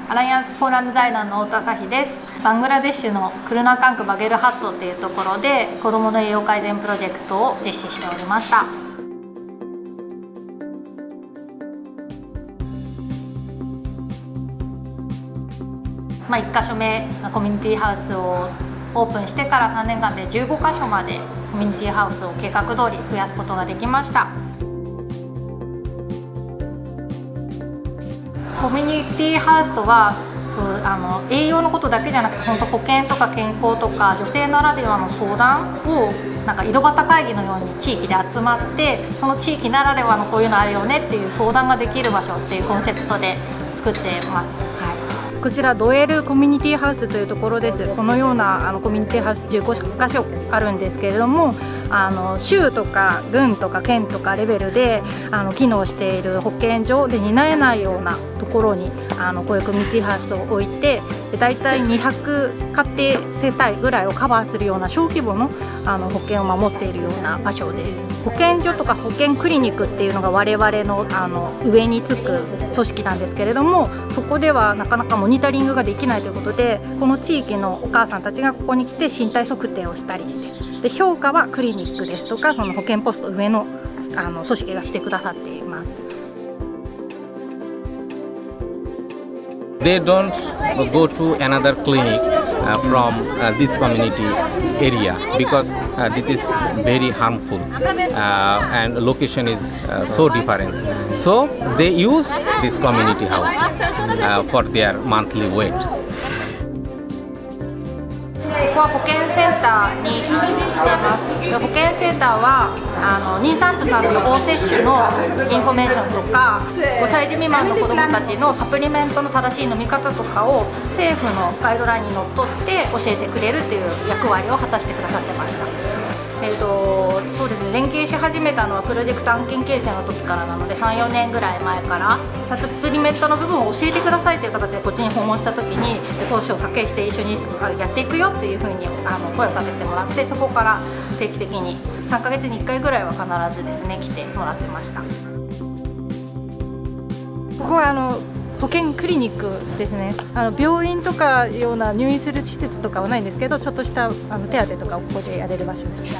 アライアンスフォーラム財団の太田咲です。バングラデシュのクルナカンクバゲルハットというところで子どもの栄養改善プロジェクトを実施しておりました。1カ所目コミュニティハウスをオープンしてから3年間で15カ所までコミュニティハウスを計画通り増やすことができました。コミュニティハウスとは栄養のことだけじゃなくて本当保健とか健康とか女性ならではの相談を井戸端会議のように地域で集まってその地域ならではのこういうのあるよねっていう相談ができる場所っていうコンセプトで作ってます。こちらドエルコミュニティハウスというところです。このようなコミュニティハウス15カ所あるんですけれども、州とか郡とか県とかレベルで機能している保健所で担えないようなところにこういうコミュニティハウスを置いて、だいたい200家庭世帯ぐらいをカバーするような小規模の保健を守っているような場所です。保健所とか保健クリニックっていうのが我々の上につく組織なんですけれども、そこではなかなかモニタリングができないということで、この地域のお母さんたちがここに来て身体測定をしたりして、で評価はクリニックですとかその保健ポスト上の組織がしてくださっています。They don't go to another clinic from this community area because this is very harmful and location is so different. So they use this community house for their monthly weight. ここは保健センターに来ています。保健センターは妊産婦さんの予防接種のインフォメーションとか5歳児未満の子どもたちのサプリメントの正しい飲み方とかを政府のガイドラインにのっとって教えてくれるっていう役割を果たしてくださってました。そうですね、連携し始めたのはプロジェクト案件形成の時からなので 3,4 年ぐらい前からサプリメントの部分を教えてくださいという形でこっちに訪問した時に講師を設計して一緒にやっていくよっていうふうに声をかけてもらって、そこから定期的に3ヶ月に1回ぐらいは必ずですね来てもらってました。ここは保健クリニックですね。病院とかような入院する施設とかはないんですけど、ちょっとした手当とかをここでやれる場所です。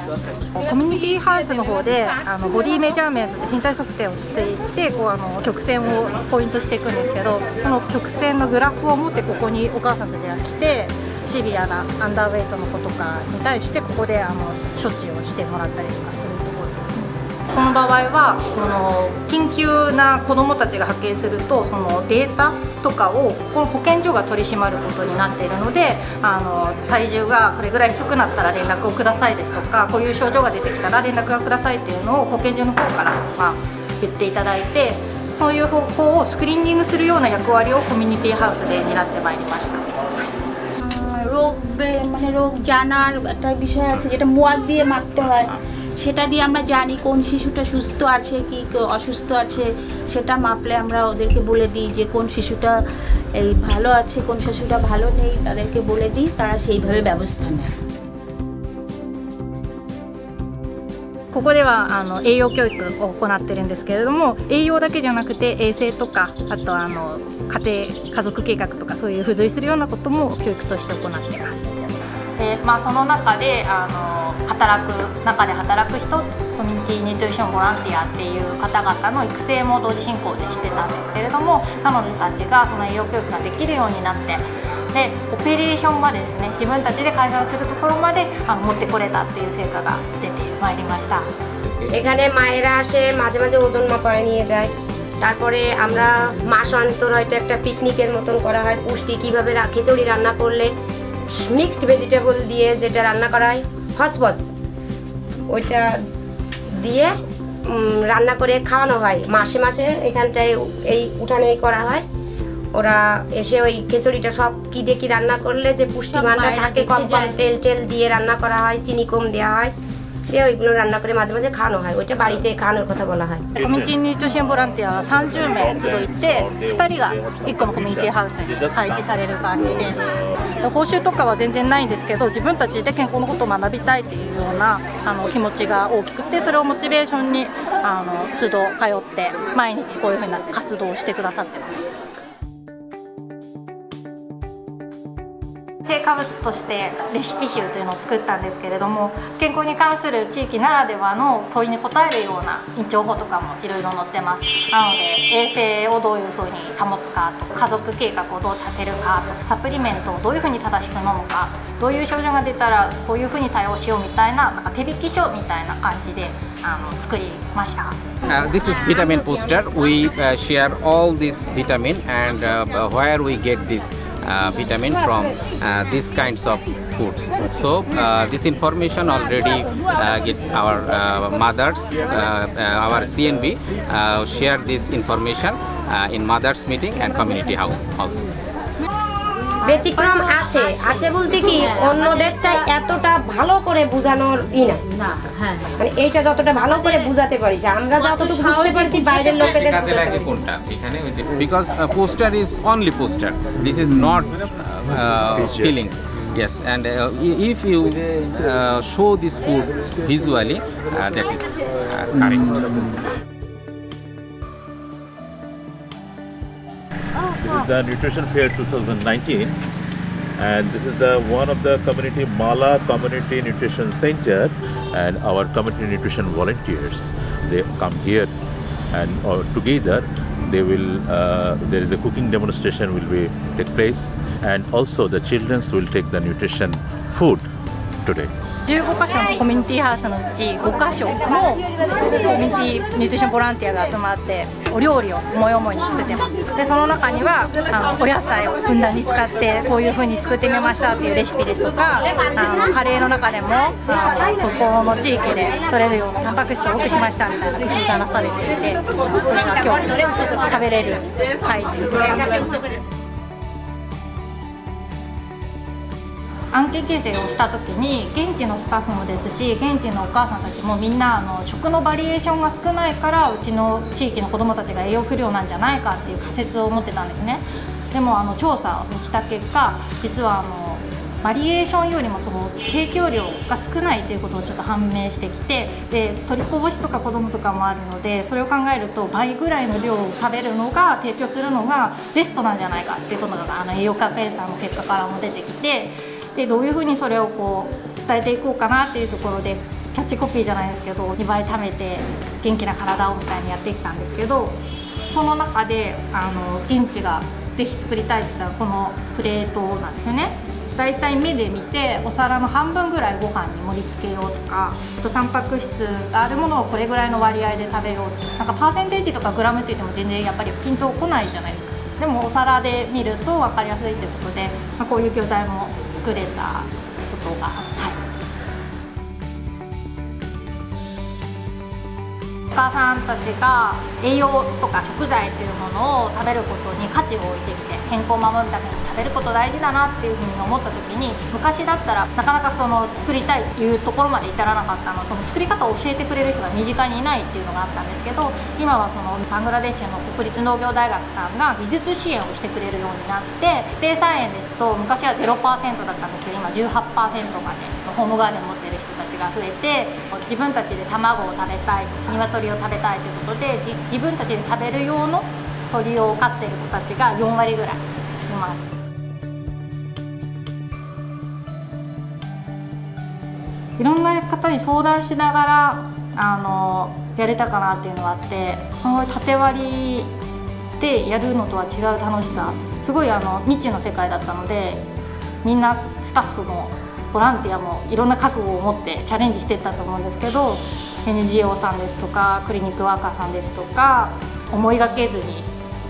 コミュニティハウスの方でボディメジャーメントで身体測定をしていって曲線をポイントしていくんですけど、その曲線のグラフを持ってここにお母さんたちが来て、シビアなアンダーウェイトの子とかに対してここで処置をしてもらったりとかするところですね。この場合は緊急な子どもたちが発見するとそのデータとかをこの保健所が取り締まることになっているので、体重がこれぐらい低くなったら連絡をくださいですとか、こういう症状が出てきたら連絡がくださいっていうのを保健所の方から言っていただいて、そういう方向をスクリーニングするような役割をコミュニティハウスで担ってまいりました。রোগ জানার একটা বিষয় আছে যেটা মোয়াক দিয়ে মাপতে হয়, সেটা দিয়ে আমরা জানি কোন শিশুটা সুস্থ আছে কি অসুস্থ আছে, সেটা মাপলে আমরা ওদেরকে বলে দিই যে কোন শিশুটা ভালো আছে কোন শিশুটা ভালো নেই, তাদেরকে বলে দিই, তারা সেইভাবে ব্যবস্থা নেয়। ここでは栄養教育を行ってるんですけれども、栄養だけじゃなくて衛生とか、あと家族計画とかそういう付随するようなことも教育として行っています。でその中で中で働く人、コミュニティニュートリションボランティアっていう方々の育成も同時進行でしてたんですけれども、彼女たちがその栄養教育ができるようになって、でオペレーションまでですね、自分たちで開催するところまで持ってこれたっていう成果が出てまいりました。এখানে মায়েরা আসে, মাঝে মাঝে ওজন মাপায় নিয়ে যায়। তারপরে আমরা মাস অন্তর হয়তো একটা পিকনিকের মতন করা হয়। পুষ্টি কীভাবে খিচুড়ি রান্না করলে মিক্সড ভেজিটেবল দিয়ে যেটা রান্না করা হয় হচপচ, ওইটা দিয়ে রান্না করে খাওয়ানো হয়। মাসে মাসে এখানটায় এই উঠানোই করা হয়। ওরা এসে ওই খিচুড়িটা সব কী দিয়ে কী রান্না করলে যে পুষ্টিমানটা থাকে, কম কম তেল দিয়ে রান্না করা হয়, চিনি কম দেওয়া হয়, ওইগুলো রান্না করে মাঝে মাঝে খাওয়ানো হয়। ওইটা বাড়িতে খাওয়ানোর কথা বলা হয়। コミュニティニュートリションボランティアは30名集いて、2人が1個のコミュニティハウスに配置される感じで、報酬とかは全然ないんですけど、自分たちで健康のことを学びたいっていうような気持ちが大きくて、それをモチベーションに都度通って毎日こういうふうな活動をしてくださってます。化物としてレシピ集というのを作ったんですけれども、健康に関する地域ならではの問いに答えるような情報とかもいろいろ載ってます。なので衛生をどういうふうに保つかとか、家族計画をどう立てるかとか、サプリメントをどういうふうに正しく飲むか、どういう症状が出たらこういうふうに対応しようみたいな、なんか手引き書みたいな感じで作りました。This is vitamin poster. We share all this vitamin and where we get this vitamin from these kinds of foods. So this information already get our mothers, our CNB share this information in mothers meeting and community house also. ব্যতিক্রম আছে আছে বলতে কি অন্যদেরটা এতটা ভালো করে বোঝানোর না, মানে এইটা যতটা ভালো করে বুঝাতে পারি যে আমরা যতটুকু বুঝতে পারছি বাইরের লোকেদের because poster is only poster. This is not feelings. Yes, and if you show this food visually, that is correct. This is the Nutrition Fair 2019, and this is the one of the community Mala Community Nutrition Center, and our community nutrition volunteers, they come here and together they will there is a cooking demonstration will be take place, and also the children will take the nutrition food today. 15カ所のコミュニティハウスのうち5カ所のコミュニティニュートリションボランティアが集まってお料理を思い思いに作ってます。でその中にはお野菜をふんだんに使ってこういう風に作ってみましたっていうレシピですとか、カレーの中でもここの地域で取れるようなタンパク質を多くしましたみたいな工夫がなされていて、それが今日食べれる会という感じです。案件形成をした時に現地のスタッフもですし、現地のお母さんたちもみんな食のバリエーションが少ないからうちの地域の子どもたちが栄養不良なんじゃないかっていう仮説を持ってたんですね。でも調査をした結果、実はバリエーションよりもその提供量が少ないということをちょっと判明してきて、で取りこぼしとか子どもとかもあるので、それを考えると倍ぐらいの量を食べるのが提供するのがベストなんじゃないかっていうことが栄養価検査の結果からも出てきて、でどういうふうにそれをこう伝えていこうかなっていうところで、キャッチコピーじゃないですけど2倍食べて元気な体をみたいにやってきたんですけど、その中で現地がぜひ作りたいって言ったらこのプレートなんですよね。だいたい目で見てお皿の半分ぐらいご飯に盛り付けようとか、あとタンパク質があるものをこれぐらいの割合で食べよう、なんかパーセンテージとかグラムって言っても全然やっぱりピンとこないじゃないですか。でもお皿で見ると分かりやすいということで、こういう教材も作れたことが、お母さんたちが栄養とか食材というものを食べることに価値を置いてきて、健康を守るために食べること大事だなっていうふうに思った時に、昔だったらなかなか作りたいというところまで至らなかったので、作り方を教えてくれる人が身近にいないっていうのがあったんですけど、今はバングラデシュの国立農業大学さんが技術支援をしてくれるようになって、家庭菜園ですと昔は 0% だったんですけど今 18% までホームガーデンを持っている人たちが増えて、自分たちで卵を食べたい、鶏を食べたいということで自分たちで食べる用の鳥を飼っている子たちが4割ぐらいいます。いろんな方に相談しながらやれたかなっていうのがあって、その縦割りでやるのとは違う楽しさ、すごい未知の世界だったので、みんなスタッフもボランティアもいろんな覚悟を持ってチャレンジしていったと思うんですけど、 NGO さんですとかクリニックワーカーさんですとか、思いがけずに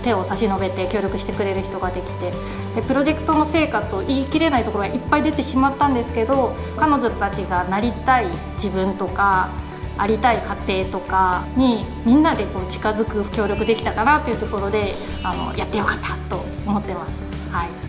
手を差し伸べて協力してくれる人ができて、でプロジェクトの成果と言い切れないところがいっぱい出てしまったんですけど、彼女たちがなりたい自分とかありたい家庭とかにみんなで近づく協力できたかなというところでやってよかったと思ってます。はい。